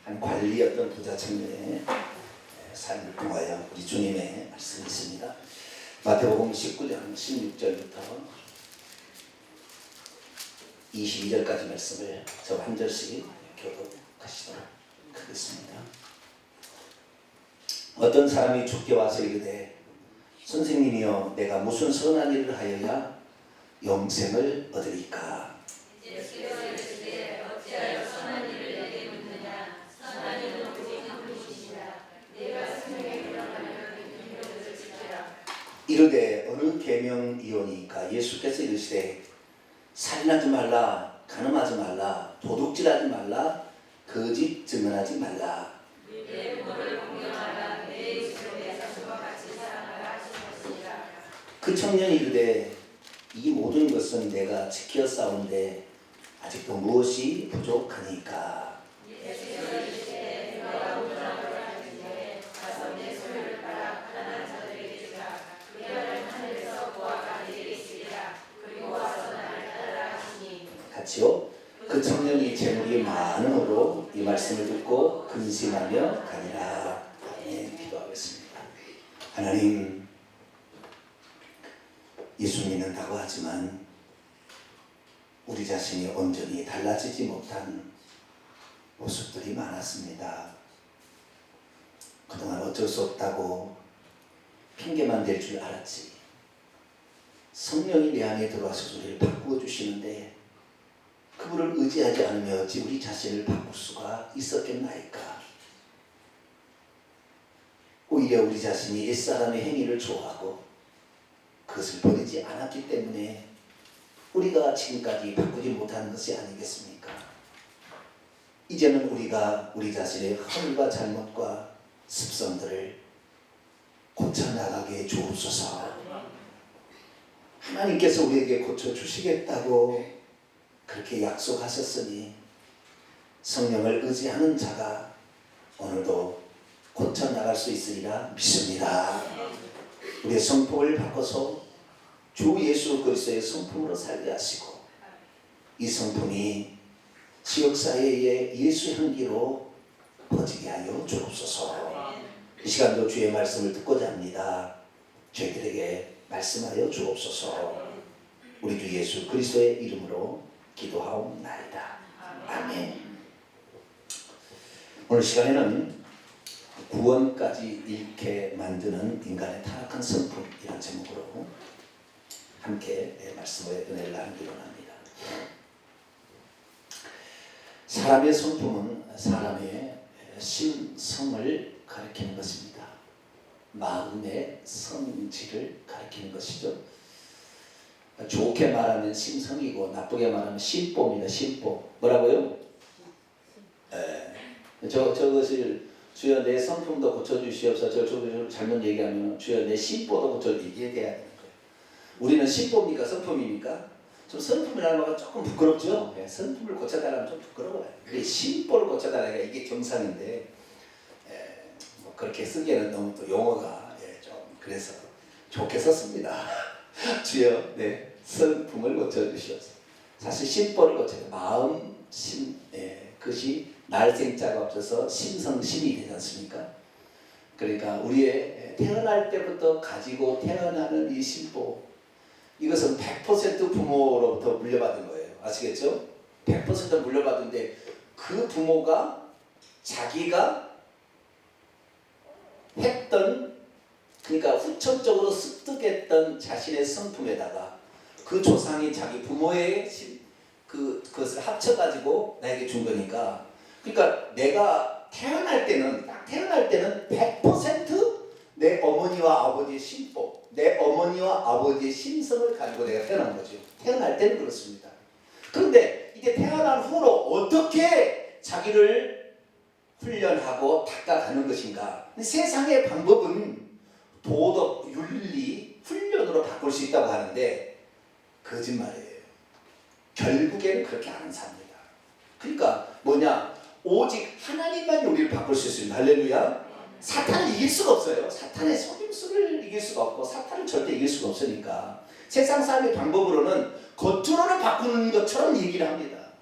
한 관리였던 부자 청년의 삶을 통하여 우리 주님의 말씀이 있습니다. 마태복음 19장 16절부터 22절까지 말씀을 저 한 절씩 교독하시도록 하겠습니다. 어떤 사람이 주께 와서 이르되 선생님이여 내가 무슨 선한 일을 하여야 영생을 얻으리까? 이르되 어느 계명이오니까? 예수께서 이르시되 살인하지 말라, 간음하지 말라, 도둑질하지 말라, 거짓 증언하지 말라. 내 부모를 공경하라, 내 이웃을 내 자신과 같이 사랑하라 하시니라. 그 청년이 이르되 이 모든 것은 내가 지켜 싸운데 아직도 무엇이 부족하니까? 같이요. 그 청년이 재물이 많음으로 이 말씀을 듣고 근심하며 가니라. 아멘. 기도하겠습니다. 하나님, 예수 믿는다고 하지만 우리 자신이 온전히 달라지지 못한 모습들이 많았습니다. 그동안 어쩔 수 없다고 핑계만 댈 줄 알았지. 성령이 내 안에 들어와서 우리를 바꾸어 주시는데 그분을 의지하지 않으며 어찌 우리 자신을 바꿀 수가 있었겠나이까? 오히려 우리 자신이 옛사람의 행위를 좋아하고 그것을 버리지 않았기 때문에 우리가 지금까지 바꾸지 못한 것이 아니겠습니까? 이제는 우리가 우리 자신의 허물과 잘못과 습성들을 고쳐나가게 주옵소서. 하나님께서 우리에게 고쳐주시겠다고 그렇게 약속하셨으니 성령을 의지하는 자가 오늘도 고쳐나갈 수 있으리라 믿습니다. 우리의 성품을 바꿔서 주 예수 그리스도의 성품으로 살게 하시고 이 성품이 지역사회에 예수 향기로 퍼지게 하여 주옵소서. 이 시간도 주의 말씀을 듣고자 합니다. 저희들에게 말씀하여 주옵소서. 우리 주 예수 그리스도의 이름으로 기도하옵나이다. 아멘. 오늘 시간에는 구원까지 잃게 만드는 인간의 타락한 성품이라는 제목으로 함께 말씀의 은혜를 나누기로 합니다. 사람의 성품은 사람의 심성을 가리키는 것입니다. 마음의 성질을 가리키는 것이죠. 좋게 말하면 심성이고 나쁘게 말하면 심보입니다. 심보. 뭐라고요? 저것을 주여 내 성품도 고쳐주시옵소서. 저것을 잘못 얘기하면 주여 내 심보도 고쳐주시옵소서. 이게 돼야 되는 거예요. 우리는 심보입니까? 성품입니까? 좀 성품이라는 말은 조금 부끄럽죠. 성품을 고쳐달라면 좀 부끄러워요. 심보를 고쳐달라니까 이게 정상인데 뭐 그렇게 쓰기에는 너무 또 용어가 좀 그래서 좋게 썼습니다. 주여 내 성품을 고쳐주시옵소서. 사실 심보를 고쳐요. 마음 심 그것이 날생자가 없어서 심성심이 되지 않습니까? 그러니까 우리의 태어날 때부터 가지고 태어나는 이 심보, 이것은 100% 부모로부터 물려받은 거예요. 아시겠죠? 100% 물려받은데 그 부모가 자기가 했던, 그러니까 후천적으로 습득했던 자신의 성품에다가 그 조상이 자기 부모의 그것을 합쳐가지고 나에게 준 거니까, 그러니까 내가 태어날 때는 100% 내 어머니와 아버지의 심보, 내 어머니와 아버지의 심성을 가지고 내가 태어난 거죠. 태어날 때는 그렇습니다. 그런데 이제 태어난 후로 어떻게 자기를 훈련하고 닦아가는 것인가? 세상의 방법은 도덕, 윤리, 훈련으로 바꿀 수 있다고 하는데 거짓말이에요. 결국에는 그렇게 안 삽니다. 그러니까 뭐냐? 오직 하나님만 우리를 바꿀 수 있습니다. 할렐루야. 사탄을 이길 수가 없어요. 사탄의 속임수를 이길 수가 없고 사탄을 절대 이길 수가 없으니까 세상 사람의 방법으로는 겉으로는 바꾸는 것처럼 얘기를 합니다.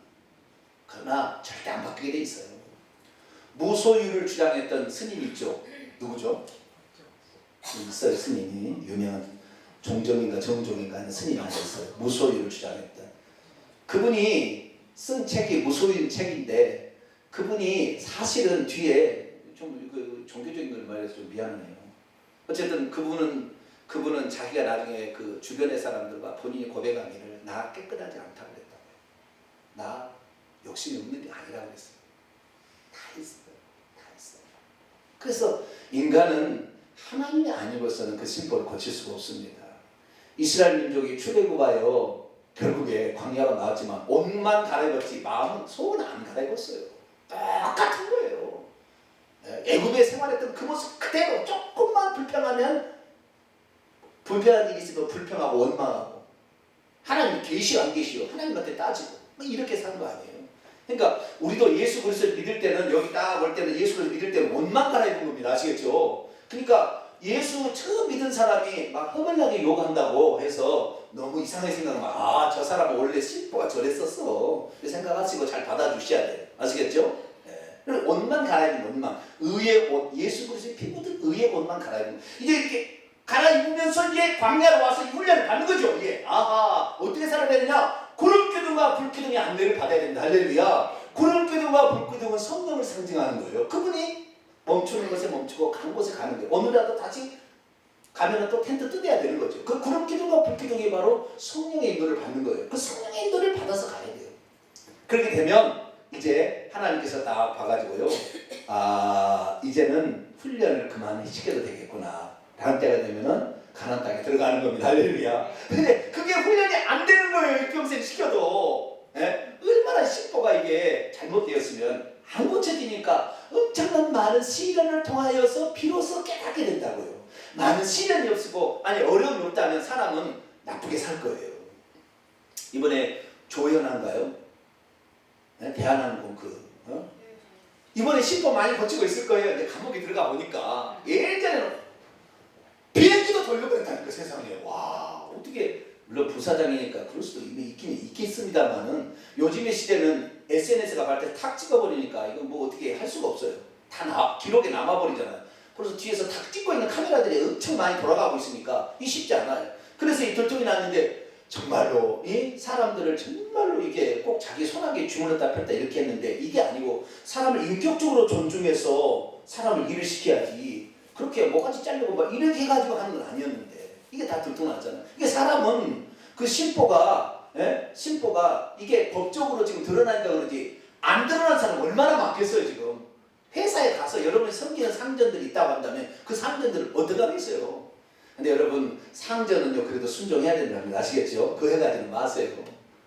그러나 절대 안 바뀌게 돼 있어요. 무소유를 주장했던 스님이 있죠. 누구죠? 있어요. 스님이 유명한 종정인가 정종인가 하는 스님이 하나 있어요. 무소유를 주장했던. 그분이 쓴 책이 무소유인 책인데 그분이 사실은 뒤에 좀 그 종교적인 걸 말해서 좀 미안하네요. 어쨌든 그분은 자기가 나중에 그 주변의 사람들과 본인이 고백하기를 나 깨끗하지 않다고 그랬다고요. 나 욕심이 없는 게 아니라고 그랬어요. 다 있어요. 다 있어요. 그래서 인간은 하나님이 아니고서는 그 심보를 거칠 수가 없습니다. 이스라엘 민족이 출애굽하여 결국에 광야로 나왔지만 옷만 갈아입었지 마음은 속은 안 갈아입었어요. 똑같은 거예요. 애굽에 생활했던 그 모습 그대로 조금만 불평한 일이 있으면 불평하고 원망하고 하나님 계시오 안 계시오 하나님한테 따지고 이렇게 사는 거 아니에요. 그러니까 우리도 예수 그리스도를 믿을 때는 여기 딱 올 때는 예수 그리스도를 믿을 때는 옷만 갈아입은 겁니다. 아시겠죠? 그러니까 예수 처음 믿은 사람이 막 허벌나게 욕한다고 해서 너무 이상하게 생각하면 저 사람은 원래 심보가 저랬었어 생각하시고 잘 받아주셔야 돼요. 아시겠죠? 네. 옷만 갈아입은 옷만 의의 옷 예수 그리스도의 피 묻은 의의 옷만 갈아입은 이제 이렇게 갈아입으면서 이제 광야로 와서 이 훈련을 받는 거죠. 예. 아하 어떻게 살아야 되느냐? 구름기둥과 불기둥의 안내를 받아야 된다. 할렐루야. 구름기둥과 불기둥은 성령을 상징하는 거예요. 그분이 멈추는 것에 멈추고 간 곳에 가는 거예요. 오늘라도 다시 가면은 또 텐트 뜯어야 되는 거죠. 그 구름기둥과 불기둥이 바로 성령의 인도를 받는 거예요. 그 성령의 인도를 받아서 가야 돼요. 그렇게 되면 이제 하나님께서 딱 봐가지고요. 이제는 훈련을 그만시켜도 되겠구나. 다음 때가 되면은 가나안 땅에 들어가는 겁니다. 할렐루야. 근데 그게 훈련이 안 되는 거예요. 평생 시켜도. 얼마나 심보가 이게 잘못되었으면 안 고쳐지니까 엄청난 많은 시련을 통하여서 비로소 깨닫게 된다고요. 많은 시련이 없고 어려움이 없다면 사람은 나쁘게 살 거예요. 이번에 조연한가요? 대한항공 이번에 심보 많이 거치고 있을 거예요. 이제 감옥에 들어가 보니까 예전에는 비행기도 돌려버렸다니까 세상에. 와 어떻게 물론 부사장이니까 그럴 수도 있겠습니다만은 요즘의 시대는 SNS가 발달 탁 찍어버리니까 이건 뭐 어떻게 할 수가 없어요. 다 기록에 남아버리잖아요. 그래서 뒤에서 탁 찍고 있는 카메라들이 엄청 많이 돌아가고 있으니까 이 쉽지 않아요. 그래서 이 결정이 났는데 정말로 이 사람들을 정말로 이게 꼭 자기 손아귀에 주물렀다 폈다 이렇게 했는데 이게 아니고 사람을 인격적으로 존중해서 사람을 일을 시켜야지 그렇게 뭐까지 잘리고 막 이렇게 해가지고 하는 건 아니었는데 이게 다 들통났잖아요. 이게 사람은 그 심보가 이게 법적으로 지금 드러난다 그러지 안 드러난 사람 얼마나 많겠어요. 지금 회사에 가서 여러분이 섬기는 상전들이 있다고 한다면 그 상전들을 어떻게 하겠어요. 근데 여러분 상전은요 그래도 순종해야 된다는 거 아시겠죠? 그 해가지는 마세요.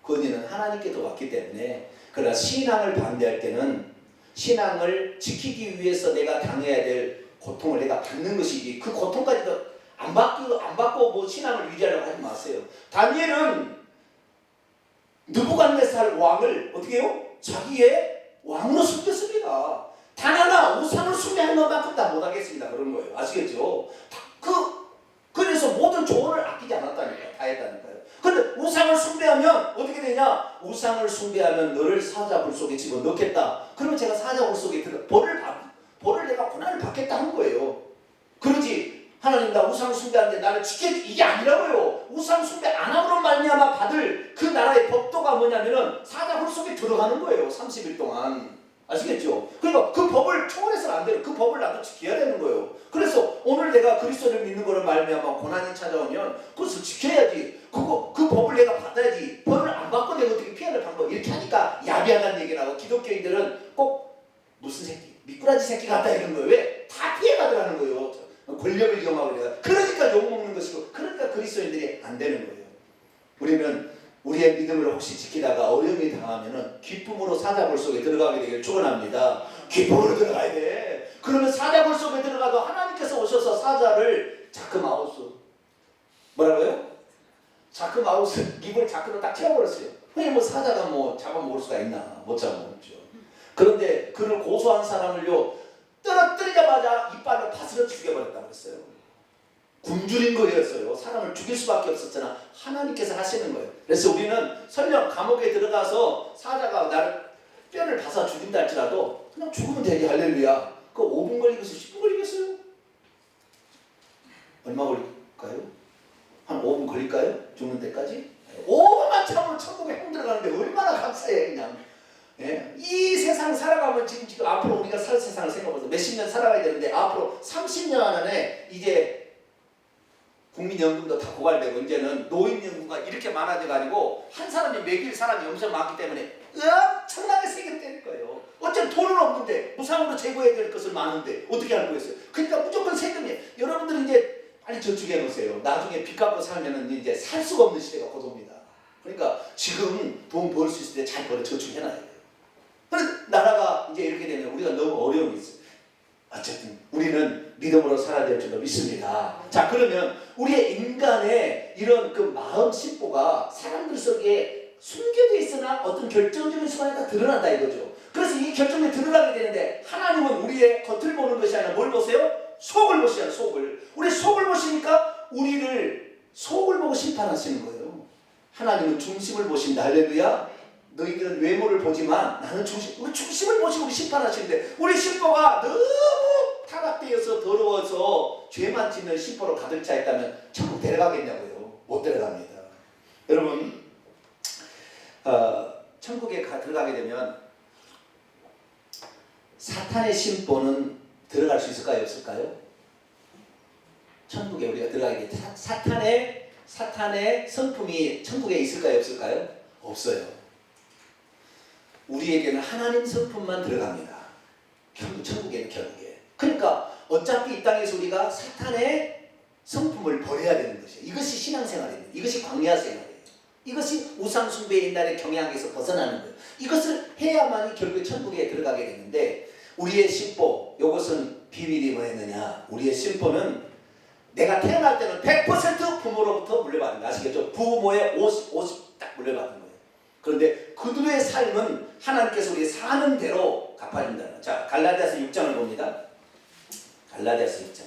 권위는 하나님께도 왔기 때문에. 그러나 신앙을 반대할 때는 신앙을 지키기 위해서 내가 당해야 될 고통을 내가 받는 것이지 그 고통까지도 안 받고 뭐 신앙을 유지하려고 하지 마세요. 다니엘은 느부갓네살 왕을 어떻게 해요? 자기의 왕으로 숨겼습니다. 단 하나 우상을 숭배하는 것만큼 다 못하겠습니다. 그런 거예요. 아시겠죠? 그래서 모든 조언을 아끼지 않았다니까요. 다 했다니까요. 근데 우상을 숭배하면 어떻게 되냐? 우상을 숭배하면 너를 사자굴 속에 집어넣겠다. 그러면 제가 사자굴 속에 들어 벌을 내가 고난을 받겠다 한 거예요. 그러지 하나님 나 우상 숭배하는데 나를 지켜주 이게 아니라고요. 우상 숭배 안 함으로 말미암아 받을 그 나라의 법도가 뭐냐면은 사자굴 속에 들어가는 거예요. 30일 동안. 아시겠죠? 그러니까 그 법을 초월해서는 안 돼요. 그 법을 나도 지켜야 되는 거예요. 그래서 오늘 내가 그리스도를 믿는 거를 말미암아 고난이 찾아오면 그것을 지켜야지. 그 법을 내가 받아야지. 법을 안 받고 내가 어떻게 피해를 방법 이렇게 하니까 야비하다는 얘기 나고 기독교인들은 꼭 무슨 새끼 미꾸라지 새끼 같다 이런 거예요. 왜? 다 피해가더라는 거예요. 권력을 이용하고 내가 그러니까 욕먹는 것이고 그러니까 그리스도인들이 안 되는 거예요. 우리는 우리의 믿음을 혹시 지키다가 어려움이 당하면은 기쁨으로 사자굴 속에 들어가게 되길 축원합니다. 기쁨으로 들어가야 돼. 그러면 사자굴 속에 들어가도 하나님께서 오셔서 사자를 자크마우스 뭐라고요? 자크마우스 입을 자크로 딱 채워버렸어요. 왜 뭐 사자가 뭐 잡아먹을 수가 있나? 못 잡아먹죠. 그런데 그를 고소한 사람을요 떨어뜨리자마자 이빨로 파스러 죽여버렸다고 했어요. 굶주린 거였어요. 사람을 죽일 수밖에 없었잖아. 하나님께서 하시는 거예요. 그래서 우리는 설령 감옥에 들어가서 사자가 나를 뼈를 봐서 죽인다 할지라도 그냥 죽으면 되게 할렐루야. 그 5분 걸리겠어요? 10분 걸리겠어요? 얼마 걸릴까요? 한 5분 걸릴까요? 죽는 데까지? 5분만 참으면 천국에 형 들어가는데 얼마나 감사해 그냥. 예? 이 세상 살아가면 지금 앞으로 우리가 살 세상을 생각해서 몇십 년 살아가야 되는데 앞으로 30년 안에 이제 국민연금도 다 고갈되고 이제는 노인연금가 이렇게 많아져가지고 한 사람이 먹일 사람이 엄청 많기 때문에 엄청나게 세금 떼는 거예요. 어차피 돈은 없는데 무상으로 제공해야 될 것을 많은데 어떻게 할 거겠어요? 그러니까 무조건 세금이에요. 여러분들은 이제 빨리 저축해 놓으세요. 나중에 빚 갚고 살면은 이제 살 수가 없는 시대가 곧 옵니다. 그러니까 지금 돈 벌 수 있을 때 잘 벌어 저축해놔야 돼요. 그런데 나라가 이제 이렇게 되면 우리가 너무 어려움이 있어요. 어쨌든 우리는 믿음으로 살아야 될 줄로 믿습니다. 자, 그러면 우리의 인간의 이런 그 마음 심보가 사람들 속에 숨겨져 있으나 어떤 결정적인 순간에 다 드러난다 이거죠. 그래서 이 결정이 드러나게 되는데 하나님은 우리의 겉을 보는 것이 아니라 뭘 보세요? 속을 보시잖아요. 속을. 우리 속을 보시니까 우리를 속을 보고 심판하시는 거예요. 하나님은 중심을 보신다. 할렐루야. 너희들은 외모를 보지만 나는 우리 중심을 보시고 우리 심판하시는데 우리 심보가 너무 타락되어서 더러워서 죄만 짓는 심보로 가득 차 있다면 천국 데려가겠냐고요? 못 데려갑니다. 여러분 천국에 들어가게 되면 사탄의 심보는 들어갈 수 있을까요? 없을까요? 천국에 우리가 들어가게 되면 사탄의 성품이 천국에 있을까요? 없을까요? 없어요. 우리에게는 하나님 성품만 들어갑니다. 천국에는 결국에. 그러니까 어차피 이 땅에서 우리가 사탄의 성품을 버려야 되는 것이에요. 이것이 신앙생활입니다. 이것이 광야 생활이에요. 이것이 우상 숭배 옛날의 경향에서 벗어나는 거예요. 이것을 해야만이 결국에 천국에 들어가게 되는데 우리의 심보, 이것은 비밀이 뭐였느냐? 우리의 심보는 내가 태어날 때는 100% 부모로부터 물려받는 거 아시겠죠? 부모의 50 딱 물려받는 거예요. 그런데 그들의 삶은 하나님께서 우리 사는 대로 갚아준다. 자, 갈라디아서 6장을 봅니다. 갈라디아서 6장.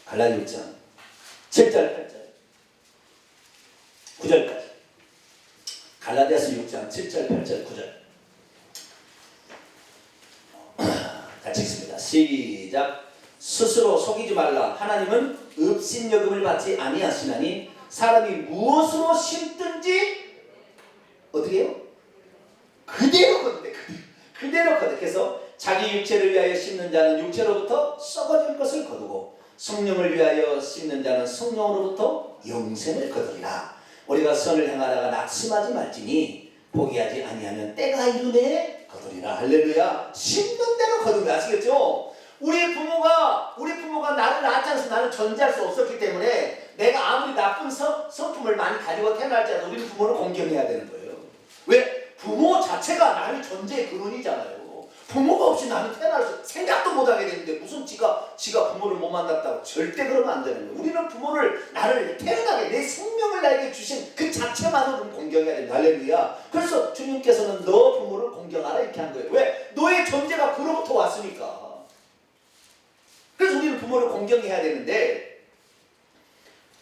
갈라디아 6장 7절 8절 9절까지. 갈라디아서 6장 7절 8절 9절. 같이 읽습니다. 시작. 스스로 속이지 말라. 하나님은 업신여금을 받지 아니하시나니 사람이 무엇으로 심든지 어떻게 해요? 그대로 거둔대. 그대로 거듭해서 자기 육체를 위하여 심는 자는 육체로부터 썩어질 것을 거두고 성령을 위하여 심는 자는 성령으로부터 영생을 거두리라. 우리가 선을 행하다가 낙심하지 말지니 포기하지 아니하면 때가 이르매 거두리라. 할렐루야. 심는 대로 거두는 거 아시겠죠? 우리 부모가 나를 낳지 않아서 나는 존재할 수 없었기 때문에 내가 아무리 나쁜 성품을 많이 가지고 태어날지라도 우리 부모를 공경해야 되는 거예요. 왜? 부모 자체가 나의 존재의 근원이잖아요. 부모가 없이 나는 태어날 수 생각도 못하게 되는데 무슨 지가 부모를 못 만났다고. 절대 그러면 안 되는 거예요. 우리는 부모를 나를 태어나게 내 생명을 나에게 주신 그 자체만으로는 공경해야 된다. 할렐루야. 그래서 주님께서는 너 부모를 공경하라 이렇게 한 거예요. 왜? 너의 존재가 그로부터 왔으니까. 그래서 우리는 부모를 공경해야 되는데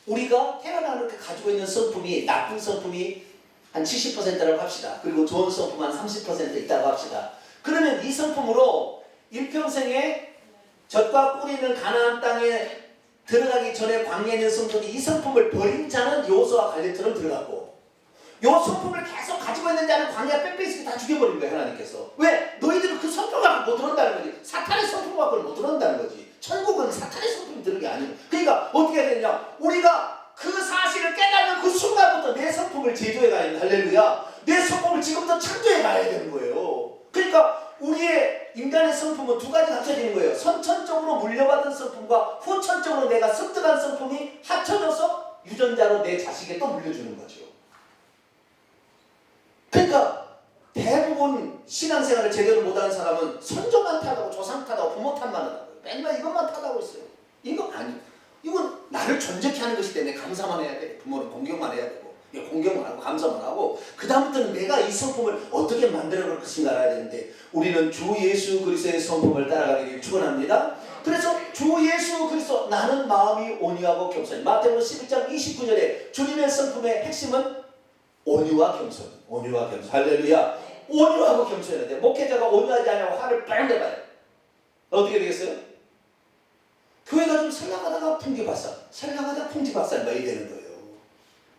우리가 태어나는 그 가지고 있는 성품이 나쁜 성품이 한 70%라고 합시다. 그리고 좋은 성품 한 30% 있다고 합시다. 그러면 이 성품으로 일평생에 젖과 꿀이는 가나안 땅에 들어가기 전에 광야에 있는 성품이 이 성품을 버린 자는 여호수아 갈렙처럼 들어가고 요 성품을 계속 가지고 있는 자는 광야 빽빽이 다 죽여버린 거예요. 하나님께서. 왜? 너희들은 그 성품 갖고 못 들어온다는 거지. 사탄의 성품 갖고는 못 들어온다는 거지. 천국은 사탄의 성품이 들은 게 아니에요. 그러니까 어떻게 해야 되냐? 우리가 그 사실을 깨닫는 그 순간부터 내 성품을 제조해 가야 됩니다. 할렐루야. 내 성품을 지금부터 창조해 가야 되는 거예요. 그러니까 우리의 인간의 성품은 두 가지 합쳐지는 거예요. 선천적으로 물려받은 성품과 후천적으로 내가 습득한 성품이 합쳐져서 유전자로 내 자식에 또 물려주는 거죠. 그러니까 대부분 신앙생활을 제대로 못하는 사람은 선조만 탓하고 조상 탓하고 부모 탓만 하고 맨날 이것만 탓하고 있어요. 이거 아니에요. 이건 나를 존재케 하는 것이기 때문에 감사만 해야 돼. 부모는 공경만 해야 되고 공경만 하고 감사만 하고 그 다음부터는 내가 이 성품을 어떻게 만들어 갈 것인가 알아야 되는데 우리는 주 예수 그리스도의 성품을 따라가기를 축원합니다. 그래서 주 예수 그리스도 나는 마음이 온유하고 겸손. 마태복음 11장 29절에 주님의 성품의 핵심은 온유와 겸손. 온유와 겸손. 할렐루야. 온유하고 겸손해야 돼. 목회자가 온유하지 않냐고 화를 빵 내봐요. 어떻게 되겠어요? 교회가 좀 살나가다가 풍기박산, 살나가다가 풍지박산 막 이래 되는 거예요.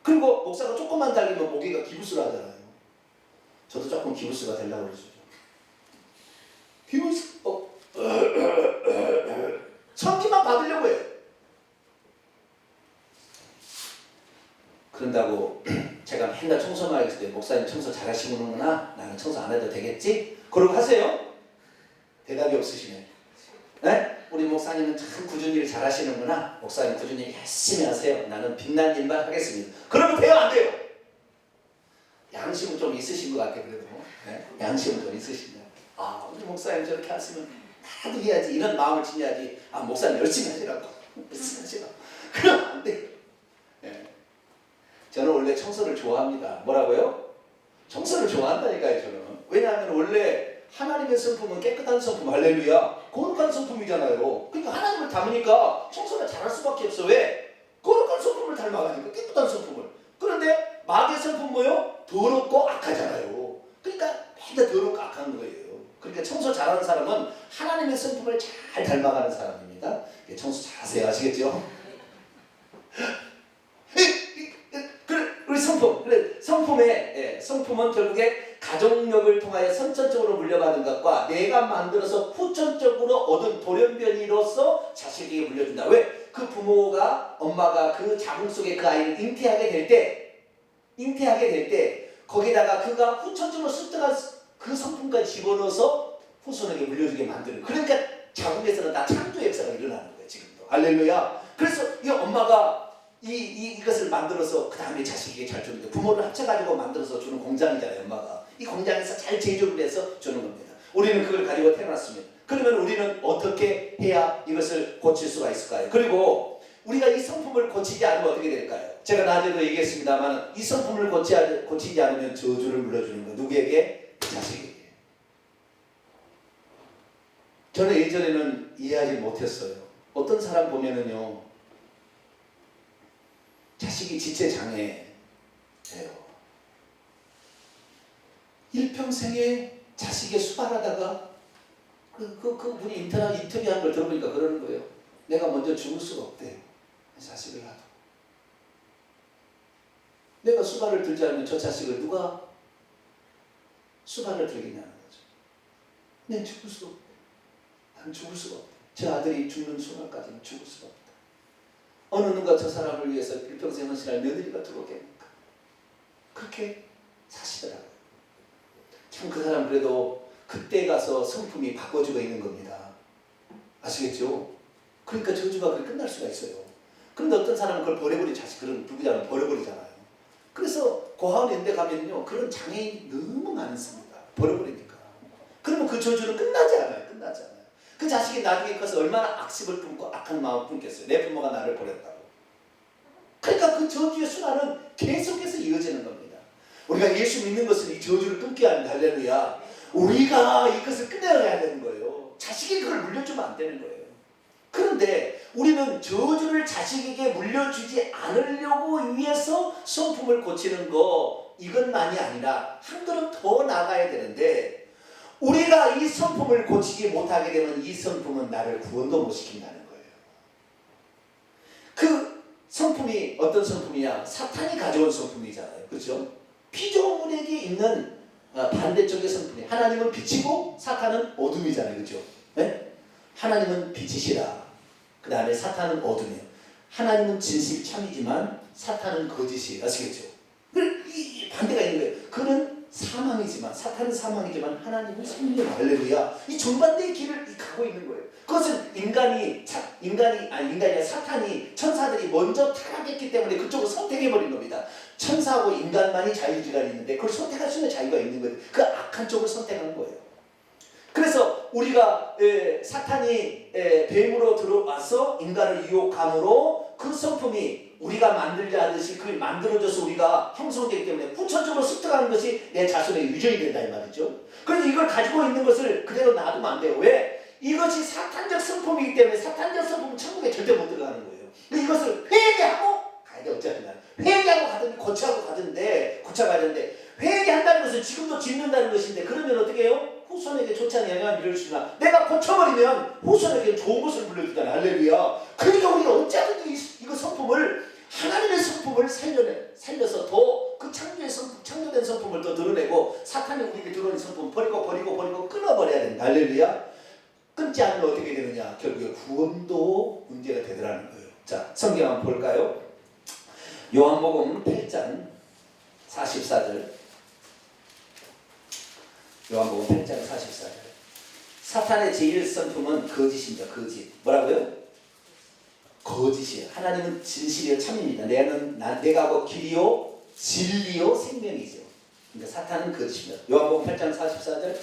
그리고 목사가 조금만 달리면 목회가 기부스를 하잖아요. 저도 조금 기부스가 되려고 그러죠. 기부스, 성기만 받으려고 해요. 그런다고 제가 맨날 청소만 했을 때 목사님 청소 잘하시는구나, 나는 청소 안 해도 되겠지? 그러고 하세요? 대답이 없으시네. 네? 우리 목사님은 참 굳은 일 잘하시는구나, 목사님 굳은 일 열심히 하세요, 나는 빛난 일만 하겠습니다. 그러면 돼요, 안 돼요? 양심은 좀 있으신 것 같아. 그래도 네? 양심은 좀 있으신다. 아, 우리 목사님 저렇게 하시면 나도 해야지, 이런 마음을 지녀야지. 아, 목사님 열심히 하시라고, 열심히 하시라고. 그러면 안 돼요. 네. 저는 원래 청소를 좋아합니다. 뭐라고요? 청소를 좋아한다니까요, 저는. 왜냐하면 원래 하나님의 성품은 깨끗한 성품, 할렐루야, 거룩한 성품이잖아요. 그러니까 하나님을 닮으니까 청소를 잘할 수밖에 없어. 왜? 거룩한 성품을 닮아가니까, 깨끗한 성품을. 그런데 마귀의 성품 뭐요? 더럽고 악하잖아요. 그러니까 맨날 더럽고 악한 거예요. 그러니까 청소 잘하는 사람은 하나님의 성품을 잘 닮아가는 사람입니다. 청소 잘하세요. 아시겠죠? 우리 성품, 그래, 성품은 결국에 가족력을 통하여 선천적으로 물려받은 것과 내가 만들어서 후천적으로 얻은 돌연변이로서 자식에게 물려준다. 왜? 그 부모가, 엄마가 그 자궁 속에 그 아이를 잉태하게 될 때 거기다가 그가 후천적으로 습득한 그 성품까지 집어넣어서 후손에게 물려주게 만드는, 그러니까 자궁에서는 다 창조의 역사가 일어나는 거예요, 지금도. 할렐루야. 그래서 이 엄마가 이것을 만들어서 그 다음에 자식에게 잘 주는 거예요. 부모를 합쳐가지고 만들어서 주는 공장이잖아요, 엄마가. 이 공장에서 잘 제조를 해서 주는 겁니다. 우리는 그걸 가지고 태어났습니다. 그러면 우리는 어떻게 해야 이것을 고칠 수가 있을까요? 그리고 우리가 이 성품을 고치지 않으면 어떻게 될까요? 제가 낮에도 얘기했습니다만, 이 성품을 고치지 않으면 저주를 물려주는 거예요. 누구에게? 자식에게. 저는 예전에는 이해하지 못했어요. 어떤 사람 보면은요, 자식이 지체장애예요. 일평생에 자식에 수발하다가 그분이 인터뷰한 걸 들어보니까 그러는 거예요. 내가 먼저 죽을 수가 없대, 자식을 놔도. 내가 수발을 들지 않으면 저 자식을 누가 수발을 들겠냐는 거죠. 난 죽을 수가 없대. 난 죽을 수가 없대. 저 아들이 죽는 순간까지는 죽을 수가 없다. 어느 누가 저 사람을 위해서 일평생 헌신할 며느리가 들어오겠습니까? 그렇게 사시더라고요. 참 그 사람 그래도 그때 가서 성품이 바꿔지고 있는 겁니다. 아시겠죠? 그러니까 저주가 그렇게 끝날 수가 있어요. 그런데 어떤 사람은 그걸 버려버리고, 자식 그런 불구자는 버려버리잖아요. 그래서 고아원 연대 가면요, 그런 장애인이 너무 많습니다. 버려버리니까. 그러면 그 저주는 끝나지 않아요. 그 자식이 나중에 커서 얼마나 악습을 품고 악한 마음을 품겠어요. 내 부모가 나를 버렸다고. 그러니까 그 저주의 순환은 계속해서 이어지는 겁니다. 우리가 예수 믿는 것은 이 저주를 끊게 하는, 할렐루야, 우리가 이것을 끝내야 되는 거예요. 자식에게 그걸 물려주면 안 되는 거예요. 그런데 우리는 저주를 자식에게 물려주지 않으려고 위해서 성품을 고치는 거, 이것만이 아니라 한 걸음 더 나가야 되는데, 우리가 이 성품을 고치지 못하게 되면 이 성품은 나를 구원도 못 시킨다는 거예요. 그 성품이 어떤 성품이냐? 사탄이 가져온 성품이잖아요. 그렇죠? 피조물에게 있는 반대쪽의 성품이, 하나님은 빛이고 사탄은 어둠이잖아요. 그렇죠? 네? 하나님은 빛이시라. 그 다음에 사탄은 어둠이에요. 하나님은 진실 참이지만 사탄은 거짓이에요. 아시겠죠? 이 반대가 있는 거예요. 그는 사망이지만, 사탄은 사망이지만 하나님은 생명, 할렐루야. 이 정반대의 길을 가고 있는 거예요. 그것은 인간이 아니라 사탄이, 천사들이 먼저 타락했기 때문에 그쪽을 선택해버린 겁니다. 천사하고 인간만이 자유지간이 있는데 그걸 선택할 수 있는 자유가 있는 거예요. 그 악한 쪽을 선택한 거예요. 그래서 우리가 사탄이 뱀으로 들어와서 인간을 유혹함으로 그 성품이 우리가 만들자 하듯이 그걸 만들어져서 우리가 형성되기 때문에 후천적으로 습득하는 것이 내 자손의 유전이 된다 이 말이죠. 그래서 이걸 가지고 있는 것을 그대로 놔두면 안 돼요. 왜? 이것이 사탄적 성품이기 때문에 사탄적 성품은 천국에 절대 못 들어가는 거예요. 이것을 회개하고 가야 돼. 어쨌든 회개하고 가든지 고쳐가야 되는데 회개한다는 것은 지금도 짓는다는 것인데, 그러면 어떻게 해요? 후손에게 좋지 않은 영향을 미칠 수 있나? 내가 고쳐버리면 후손에게 좋은 것을 물려주잖아. 할렐루야. 그러니까 우리가 어찌하든지 이거 성품을, 하나님의 성품을 살려서 더 그 창조의 성품, 창조된 성품을 더 드러내고, 사탄이 우리에게 들어오는 성품 버리고 끊어버려야 된다. 할렐루야. 끊지 않으면 어떻게 되느냐? 결국에 구원도 문제가 되더라는 거예요. 자, 성경 한번 볼까요? 요한복음 8장 44절. 요한복음 8장 44절. 사탄의 제일 성품은 거짓입니다. 거짓. 뭐라고요? 거짓이에요. 하나님은 진실이요 참입니다. 내가 하고 길이요 진리요 생명이죠. 그러니까 사탄은 거짓입니다. 요한복음 8장 44절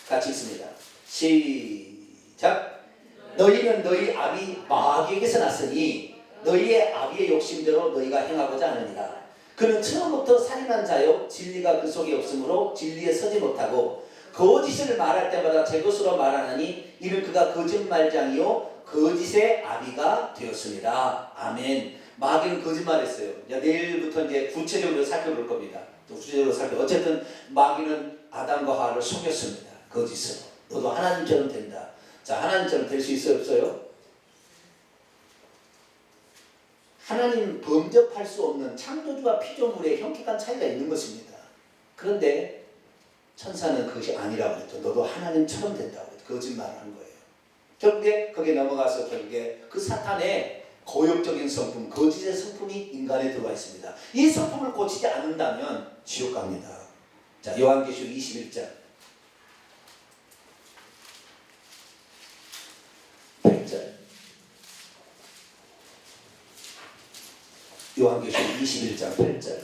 같이 읽습니다. 시작. 너희는 너희 아비 마귀에게서 났으니 너희의 아비의 욕심대로 너희가 행하고자 하느니라. 그는 처음부터 살인한 자요 진리가 그 속에 없으므로 진리에 서지 못하고 거짓을 말할 때마다 제 것으로 말하나니 이는 그가 거짓말장이요 거짓의 아비가 되었습니다. 아멘. 마귀는 거짓말했어요. 내일부터 이제 구체적으로 살펴볼 겁니다. 또 구체적으로 어쨌든 마귀는 아담과 하와를 속였습니다. 거짓으로. 너도 하나님처럼 된다. 자, 하나님처럼 될 수 있어요, 없어요? 하나님 범접할 수 없는 창조주와 피조물의 현격한 차이가 있는 것입니다. 그런데 천사는 그것이 아니라고 했죠. 너도 하나님처럼 된다고 했죠. 거짓말을 한 거예요. 결국에 거기에 넘어가서 결국에 그 사탄의 고역적인 성품, 거짓의 성품이 인간에 들어와 있습니다. 이 성품을 고치지 않는다면 지옥 갑니다. 자, 요한계시록 21장 8절. 요한계시록 21장 8절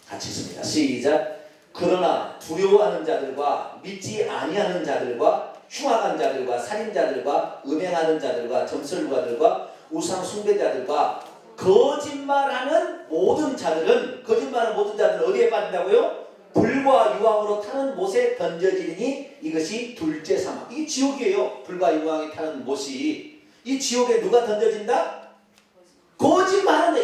같이 읽습니다. 시작. 그러나 두려워하는 자들과 믿지 아니하는 자들과 흉악한 자들과 살인자들과 음행하는 자들과 점술가들과 우상 숭배자들과 거짓말하는 모든 자들은 어디에 빠진다고요? 불과 유황으로 타는 못에 던져지니 이것이 둘째 사망. 이게 지옥이에요. 불과 유황이 타는 못이. 이 지옥에 누가 던져진다? 거짓말하는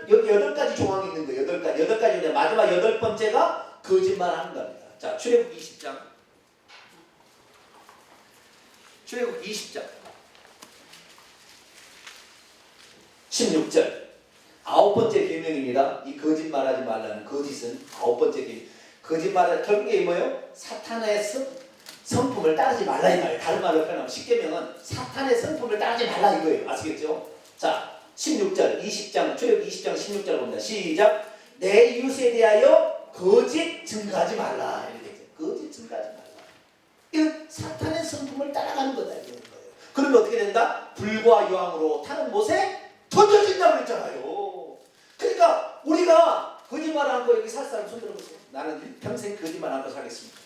여기 8가지 조항이 있는 거예요. 8가지. 마지막 8번째가 거짓말하는 겁니다. 자, 출애굽 20장 16절 9번째 계명입니다. 이 거짓말하지 말라는 거짓은 9번째 계명. 거짓말은 결국에 뭐예요? 사탄의 성품을 따르지 말라 이 말이에요. 다른 말로 표현하면 십계명은 사탄의 성품을 따르지 말라 이거예요. 아시겠죠? 자, 16절 20장 출애굽 20장 16절 봅니다. 시작. 내 이웃에 대하여 거짓 증거하지 말라. 이렇게 되죠. 거짓 증거하지 말라. 이건 사탄의 성품을 따라가는 거다 이런 거예요. 그러면 어떻게 된다? 불과 유황으로 타는 못에 던져진다고 그랬잖아요. 그러니까 우리가 거짓말하는 거 여기 살 사람 손 들어보세요. 나는 평생 거짓말하고 살겠습니다.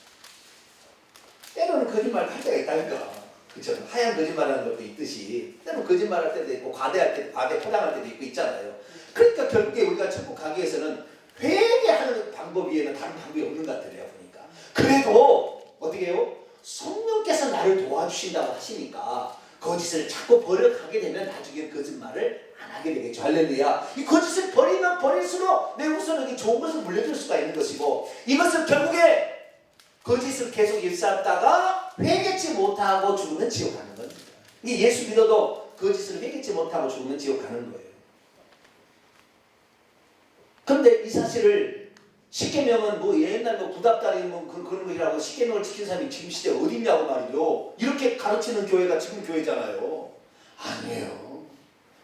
때로는 거짓말 할 때가 있다니까. 그렇죠? 하얀 거짓말하는 것도 있듯이 때로는 거짓말할 때도 있고 과대 포장할 때도 있고 있잖아요. 그러니까 결국에 우리가 천국 가기 위해서는 회개하는 방법 외에는 다른 방법이 없는 것 같아요. 보니까. 그래도 어떻게 해요? 성령께서 나를 도와주신다고 하시니까 거짓을 자꾸 버려가게 되면 나중에 거짓말을 안 하게 되겠죠. 할렐루야. 이 거짓을 버리면 버릴수록 내 후손에게 좋은 것을 물려줄 수가 있는 것이고, 이것은 결국에 거짓을 계속 일삼다가 회개치 못하고 죽으면 지옥 가는 겁니다. 이 예수 믿어도 거짓을 회개치 못하고 죽으면 지옥 가는 거예요. 그런데 이 사실을 십계명은 옛날 구닥다리 그런 거라고 십계명을 지킨 사람이 지금 시대에 어디 있냐고 말이죠. 이렇게 가르치는 교회가 지금 교회잖아요. 아니에요.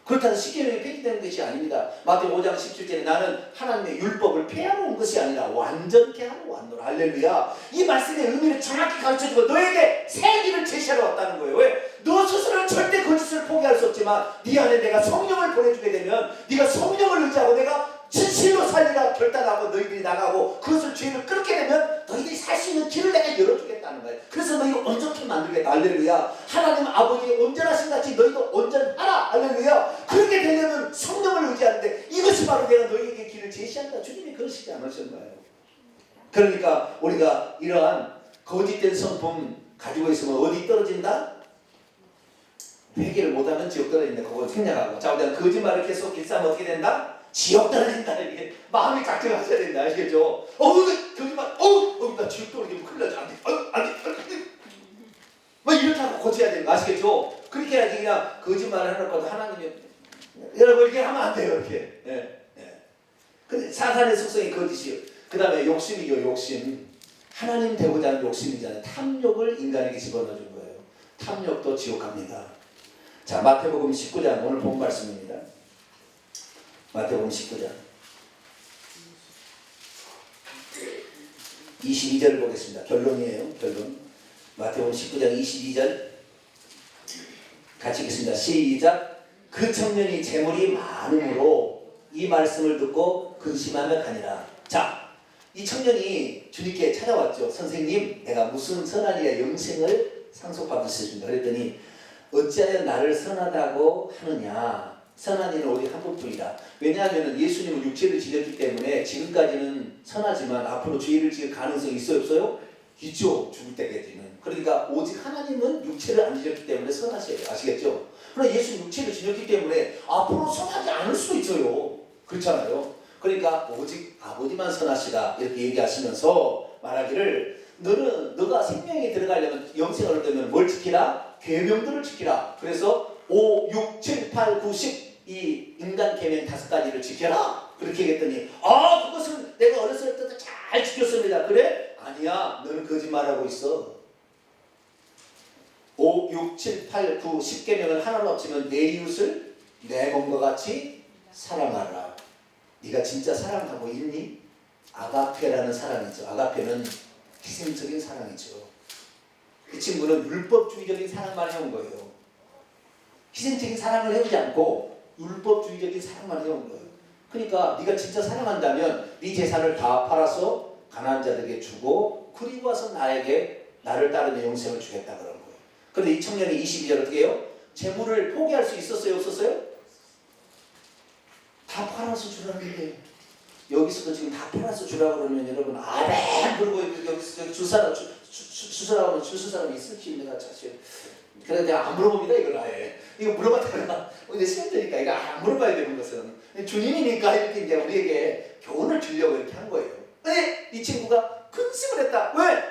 그렇다고 십계명이 폐기되는 것이 아닙니다. 마태복음 5장 17절에 나는 하나님의 율법을 폐하러 온 것이 아니라 완전케 하러 왔노라. 할렐루야. 이 말씀의 의미를 정확히 가르쳐주고 너에게 새 길을 제시하러 왔다는 거예요. 왜? 너 스스로는 절대 거짓을 포기할 수 없지만 네 안에 내가 성령을 보내주게 되면 네가 성령을 의지하고 내가 진실로 살리라 결단하고 너희들이 나가고 그것을 죄를 끊게 되면 너희들이 살 수 있는 길을 내가 열어주겠다는 거예요. 그래서 너희가 온전케 만들겠다. 할렐루야. 하나님 아버지의 온전하신 같이 너희도 온전하라. 할렐루야. 그렇게 되려면 성령을 의지하는데 이것이 바로 내가 너희에게 길을 제시한다. 주님이 그러시지 않으셨나요? 그러니까 우리가 이러한 거짓된 성품 가지고 있으면 어디 떨어진다? 회개를 못하면 지옥 떨어진다. 그걸 생략하고. 자, 우리가 거짓말을 계속 일삼으면 어떻게 된다? 지옥 떨어진다. 이게 마음이 작정하셔야 된다. 아시겠죠? 거짓말, 나 지옥 떨어지면 큰일 나지. 안 돼. 안 돼. 뭐 이렇게 하고 고쳐야 되는 거 아시겠죠? 그렇게 해야지 그냥 거짓말을 해놓고 하나님이 여러분 이렇게 하면 안 돼요. 이렇게. 예. 근데 사탄의 속성이 거짓이요. 그 다음에 욕심이요. 욕심. 하나님 되고자 하는 욕심이잖아요. 탐욕을 인간에게 집어넣어준 거예요. 탐욕도 지옥 갑니다. 자, 마태복음 19장 오늘 본 말씀입니다. 마태복음 19장 22절을 보겠습니다. 결론이에요. 결론. 마태복음 19장 22절 같이 읽겠습니다. 시작. 그 청년이 재물이 많음으로 이 말씀을 듣고 근심하며 가니라. 자, 이 청년이 주님께 찾아왔죠. 선생님, 내가 무슨 선한 일의 영생을 상속받을 수 있습니다. 그랬더니 어찌하여 나를 선하다고 하느냐. 선한 일은 오직 한 분뿐이다. 왜냐하면 예수님은 육체를 지녔기 때문에 지금까지는 선하지만 앞으로 죄를 지을 가능성이 있어요? 없어요? 있죠. 죽을 때까지는. 그러니까 오직 하나님은 육체를 안 지녔기 때문에 선하셔야 돼요. 아시겠죠? 그러나 예수는 육체를 지녔기 때문에 앞으로 선하지 않을 수도 있어요. 그렇잖아요. 그러니까 오직 아버지만 선하시다 이렇게 얘기하시면서 말하기를 너가 생명에 들어가려면 영생을 얻으면 뭘 지키라? 계명들을 지키라. 그래서 5, 6, 7, 8, 9, 10 이 인간 계명 5가지를 지켜라. 그렇게 얘기했더니 그것은 내가 어렸을 때부터 잘 지켰습니다. 그래? 아니야. 너는 거짓말하고 있어. 5, 6, 7, 8, 9, 10계명을 하나로 합치면 내 이웃을 내 몸과 같이 사랑하라. 네가 진짜 사랑하고 있니? 아가페라는 사랑이죠. 아가페는 희생적인 사랑이죠. 이 친구는 율법주의적인 사랑만 해온 거예요. 희생적인 사랑을 해오지 않고 율법주의적인 사랑만 해온 거예요. 그러니까 네가 진짜 사랑한다면 네 재산을 다 팔아서 가난한 자들에게 주고 그리고 와서 나를 따르는 영생을 주겠다 그런 거예요. 그런데 이 청년이 22절 어떻게 해요? 재물을 포기할 수 있었어요? 없었어요? 다 팔아서 주라는데 여기서도 지금 다 팔아서 주라고 그러면 여러분 아멘 그러고 여기서 줄 사람이 있을지 내가 사실 그래서 내가 안 물어봅니다. 이걸 아예 이거 물어봤다가 이제 시간 되니까 이거 안 물어봐야 되는 것은 주님이니까 이렇게 이제 우리에게 교훈을 주려고 이렇게 한 거예요. 근데 이 친구가 근심을 했다. 왜?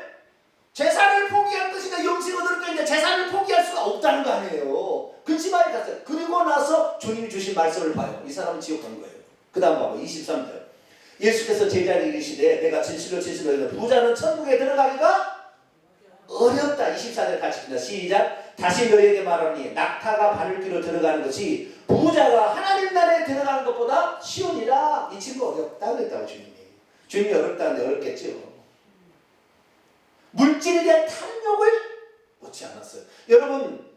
재산을 포기할 것인가 영생을 얻을 것인가 재산을 포기할 수가 없다는 거 아니에요. 근심하게 갔어요. 그리고 나서 주님이 주신 말씀을 봐요. 이 사람은 지옥 간 거예요. 그 다음 봐봐 23절 예수께서 제자에게 이르시되 내가 진실로 부자는 천국에 들어가기가 어렵다. 24절 같이 봅니다. 시작. 다시 너희에게 말하노니 낙타가 바늘귀로 들어가는 것이 부자가 하나님 나라에 들어가는 것보다 쉬우니라. 이 친구 어렵다 그랬다고 주님이 어렵다는데 어렵겠죠. 물질에 대한 탐욕을 놓지 않았어요. 여러분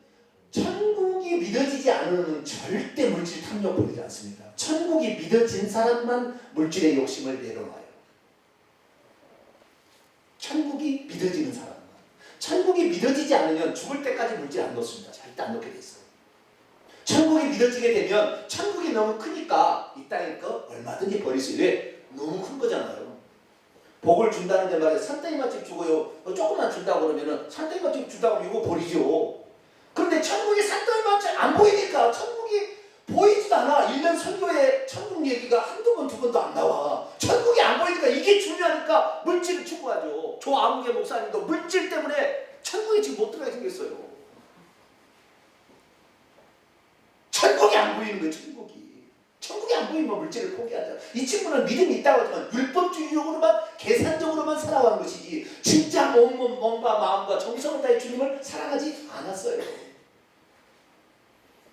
천국이 믿어지지 않으면 절대 물질 탐욕 버리지 않습니다. 천국이 믿어진 사람만 물질의 욕심을 내려놔요. 천국이 믿어지는 사람만. 천국이 믿어지지 않으면 죽을 때까지 물질 안 놓습니다. 절대 안 놓게 돼 있어요. 천국이 믿어지게 되면 천국이 너무 크니까 이 땅의 거 얼마든지 버릴 수 있어요. 왜? 너무 큰 거잖아요. 복을 준다는데 말이야 산더미 맛집 주고요. 조금만 준다고 그러면은 산더미 맛집 준다고 하면 이거 버리죠. 그런데 천국이 산더미 맛집 안 보이니까 천국이 보이지도 않아. 1년 선교에 천국 얘기가 한두 번, 두 번도 안 나와. 천국이 안 보이니까 이게 중요하니까 물질을 추구하죠. 조 아무개 목사님도 물질 때문에 천국에 지금 못 들어가게 생겼어요. 천국이 안 보이는 거예요. 천국이 안 보이면 물질을 포기하자. 이 친구는 믿음이 있다고 하지만 율법주의적으로만 계산적으로만 살아온 것이지 진짜 몸과 마음과 정성을 다해 주님을 사랑하지 않았어요.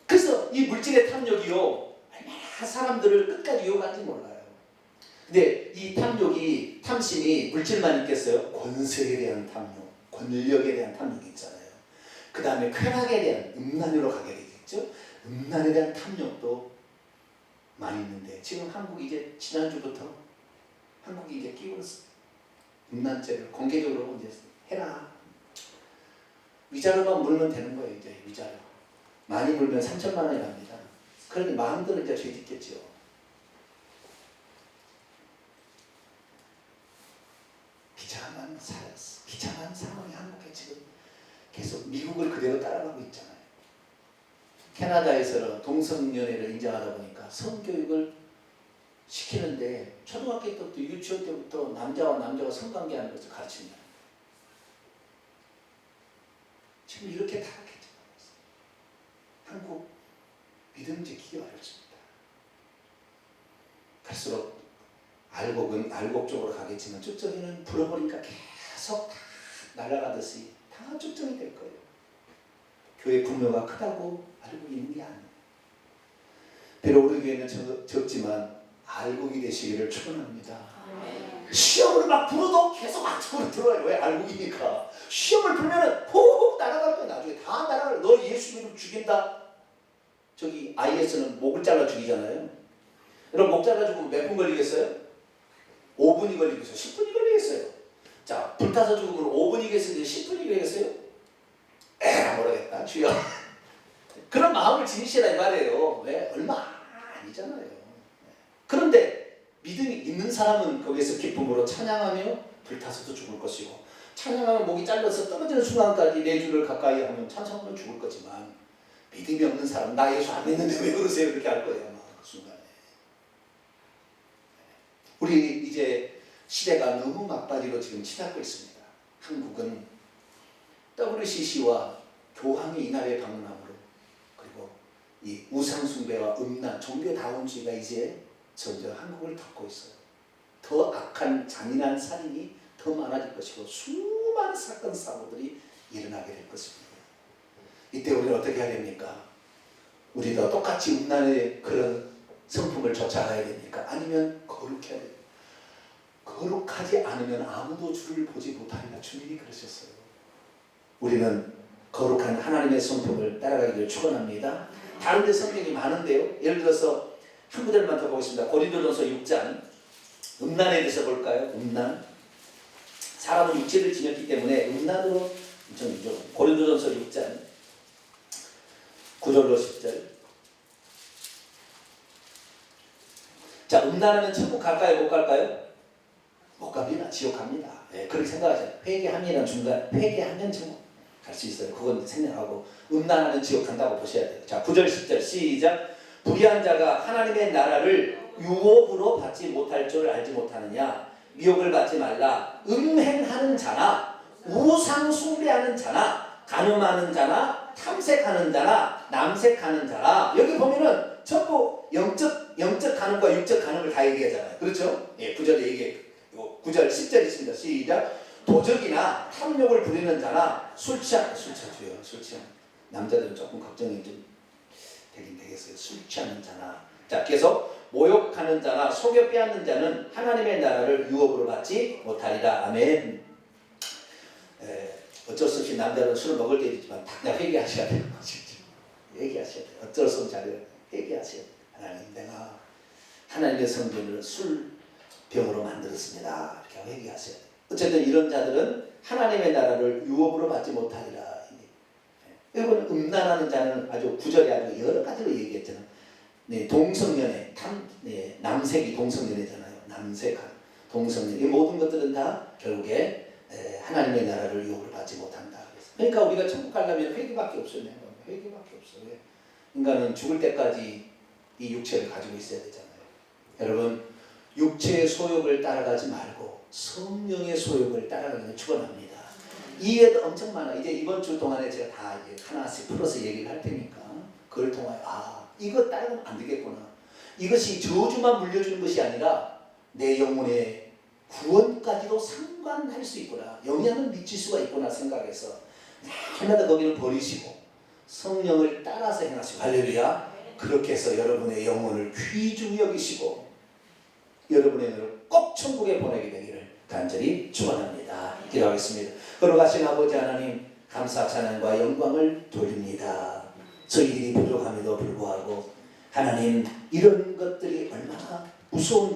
그래서 이 물질의 탐욕이요 얼마나 사람들을 끝까지 유혹하는지 몰라요. 근데 이 탐심이 물질만 있겠어요? 권세에 대한 탐욕, 권력에 대한 탐욕이 있잖아요. 그 다음에 쾌락에 대한 음란으로 가게 되겠죠. 음란에 대한 탐욕도 많이 있는데 지금 한국이 이제 지난주부터 한국이 이제 끼워놨어요. 음란죄를 공개적으로 이제 해라. 위자료만 물면 되는 거예요. 이제 위자료 많이 물면 3천만 원이 납니다. 그러니 마음대로 이제 죄 짓겠죠. 비참한 상황이 한국에 지금 계속 미국을 그대로 따라가고 있잖아요. 캐나다에서는 동성연애를 인정하다 보니까 성교육을 시키는데 초등학교 때부터 유치원 때부터 남자와 남자가 성관계하는 것을 가르칩니다. 지금 이렇게 타락했잖아요. 한국 믿음 지키기 어렵습니다. 갈수록 알곡 쪽으로 가겠지만 쭉정이는 불어버리니까 계속 다 날아가듯이 다 쭉정이 될 거예요. 교회 규모가 크다고 알고 있는 게 아니에요. 비록 우리 교회는 적지만 알곡이 되시기를 축원합니다. 시험을 막 불어도 계속 안쪽으로 들어와요. 왜? 알곡이니까. 시험을 불면은 호흡 날아갈 거야. 나중에 다 날아갈 거야. 너 예수 믿으면 죽인다. 저기 IS는 목을 잘라 죽이잖아요. 여러분 목 잘라 죽으면 몇 분 걸리겠어요? 5분이 걸리겠어요? 10분이 걸리겠어요? 자, 불타서 죽으면 5분이겠어요? 10분이 걸리겠어요? 에라 모르겠다. 주여. 그런 마음을 지니시라 이 말이에요. 왜? 얼마 아니잖아요. 그런데 믿음이 있는 사람은 거기에서 기쁨으로 찬양하며 불타서도 죽을 것이고, 찬양하면 목이 잘려서 떨어지는 순간까지 내 주를 가까이 하면 찬송하면 죽을 거지만, 믿음이 없는 사람, 나 예수 안 믿는데 왜 그러세요? 그렇게 할 거예요. 그 순간에. 우리 이제 시대가 너무 막바지로 지금 치닫고 있습니다. 한국은 WCC와 교황이 이날에 방문함으로, 그리고 이 우상숭배와 음란, 종교다원주의가 이제 점점 한국을 덮고 있어요. 더 악한 잔인한 살인이 더 많아질 것이고 수많은 사건 사고들이 일어나게 될 것입니다. 이때 우리는 어떻게 해야 됩니까? 우리도 똑같이 음란의 그런 성품을 쫓아가야 됩니까? 아니면 거룩해야 됩니까? 거룩하지 않으면 아무도 주를 보지 못하리라. 주님이 그러셨어요. 우리는 거룩한 하나님의 성품을 따라가기를 축원합니다. 다른 데 성경이 많은데요. 예를 들어서 한 구절만 더 보겠습니다. 고린도전서 6장 음란에 대해서 볼까요? 음란. 사람은 육체를 지녔기 때문에 음란으로 엄청 유죠. 고린도전서 6장 9절로 10절. 자, 음란하면 천국 갈까요? 못 갈까요? 못 갑니다. 지옥 갑니다. 네, 그렇게 생각하세요. 회개하면 중간, 회개하면 천국 갈 수 있어요. 그건 생략하고 음란하면 지옥 간다고 보셔야 돼요. 자, 9절 10절 시작. 불의한 자가 하나님의 나라를 유업으로 받지 못할 줄 알지 못하느냐. 미혹을 받지 말라. 음행하는 자나 우상 숭배하는 자나 간음하는 자나 탐색하는 자나 남색하는 자라. 여기 보면은 전부 영적 간음과 육적 간음을 다 얘기하잖아요. 그렇죠? 예, 9절에 얘기해. 9절 10절 있습니다. 시작. 도적이나 탐욕을 부리는 자나 술 취한 남자들은 조금 걱정이 좀 되긴 되겠어요. 술 취하는 자나. 자, 계속 모욕하는 자나 속여 빼앗는 자는 하나님의 나라를 유업으로 받지 못하리라. 아멘. 어쩔 수 없이 남자는 술을 먹을 때 있지만 당장 회개하셔야 돼요. 회개하셔야 돼요. 어쩔 수 없이 회개하셔야 돼요. 하나님, 내가 하나님의 성전을 술병으로 만들었습니다. 이렇게 회개하셔야 돼요. 어쨌든 이런 자들은 하나님의 나라를 유업으로 받지 못하리라. 이거는 음란하는 자는 아주 구절에 아주 여러 가지로 얘기했잖아요. 네, 동성연애, 남색이 동성연애잖아요. 남색한 동성연애. 이 모든 것들은 다 결국에 하나님의 나라를 유업으로 받지 못한다. 그러니까 우리가 천국 가려면 회개밖에 없어요. 회개밖에 없어요. 인간은 죽을 때까지 이 육체를 가지고 있어야 되잖아요. 여러분, 육체의 소욕을 따라가지 말고 성령의 소욕을 따라가기를 축원합니다. 이해도 엄청 많아. 이제 이번 주 동안에 제가 다 이제 하나씩 풀어서 얘기를 할 테니까 그걸 통하여 이거 따라가면 안 되겠구나. 이것이 저주만 물려주는 것이 아니라 내 영혼의 구원까지도 상관할 수 있구나. 영향을 미칠 수가 있구나 생각해서 날마다 거기를 버리시고 성령을 따라서 행하시고, 할렐루야. 그렇게 해서 여러분의 영혼을 귀중히 여기시고 여러분의 영혼을 꼭 천국에 보내게 되기를 간절히 축원합니다. 기도하겠습니다. 거룩하신 아버지 하나님, 감사 찬양과 영광을 돌립니다. 저희들이 부족함에도 불구하고 하나님, 이런 것들이 얼마나 무서운